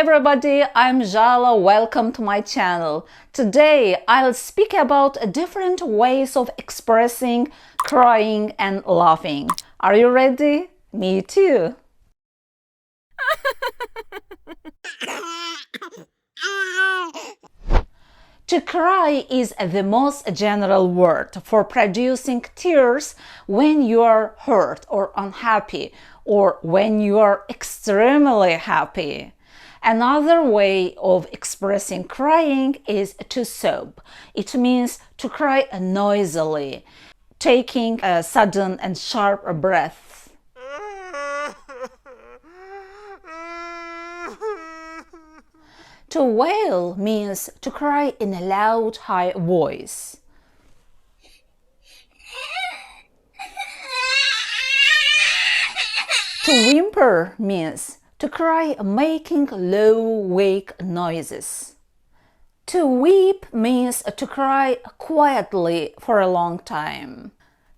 everybody, I'm Jala. Welcome to my channel. Today I'll speak about different ways of expressing crying and laughing. Are you ready? Me too. To cry is the most general word for producing tears when you are hurt or unhappy, or when you are extremely happy. Another way of expressing crying is to sob. It means to cry noisily, taking a sudden and sharp breath. To wail means to cry in a loud, high voice. To whimper means to cry making low, weak noises. To weep means to cry quietly for a long time.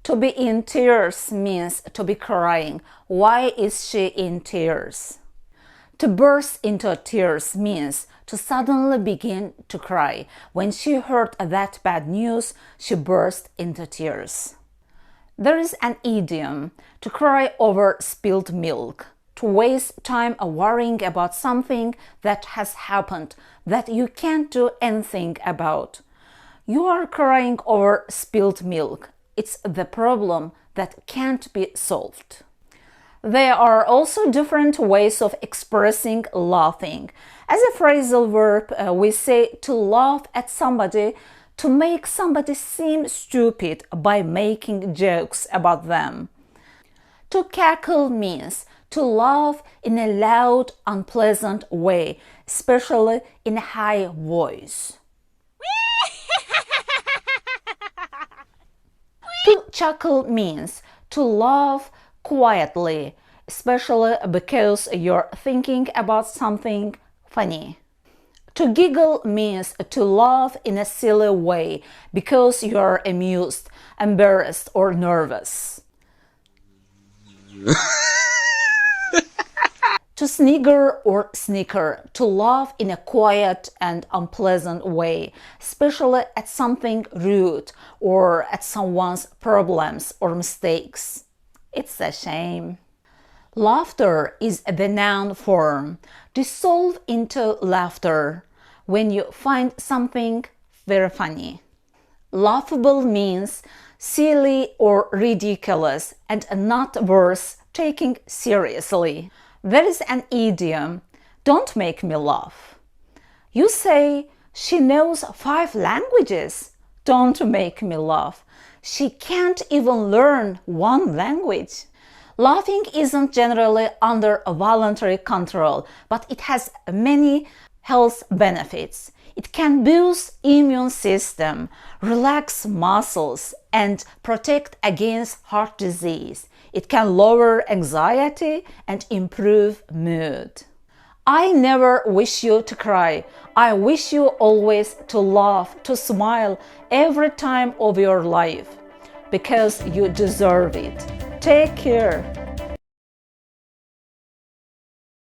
To be in tears means to be crying. Why is she in tears? To burst into tears means to suddenly begin to cry. When she heard that bad news, she burst into tears. There is an idiom, to cry over spilled milk, to waste time worrying about something that has happened that you can't do anything about. You are crying over spilled milk. It's the problem that can't be solved. There are also different ways of expressing laughing. As a phrasal verb, we say to laugh at somebody, to make somebody seem stupid by making jokes about them. To cackle means to laugh in a loud, unpleasant way, especially in a high voice. To chuckle means to laugh quietly, especially because you're thinking about something funny. To giggle means to laugh in a silly way because you're amused, embarrassed, or nervous. To snigger or snicker, to laugh in a quiet and unpleasant way, especially at something rude or at someone's problems or mistakes. It's a shame. Laughter is the noun form. Dissolve into laughter when you find something very funny. Laughable means silly or ridiculous and not worth taking seriously. There is an idiom, don't make me laugh. You say, she knows 5 languages. Don't make me laugh. She can't even learn 1 language. Laughing isn't generally under a voluntary control, but it has many health benefits. It can boost immune system, relax muscles, and protect against heart disease. It can lower anxiety and improve mood. I never wish you to cry. I wish you always to laugh, to smile every time of your life, because you deserve it. Take care.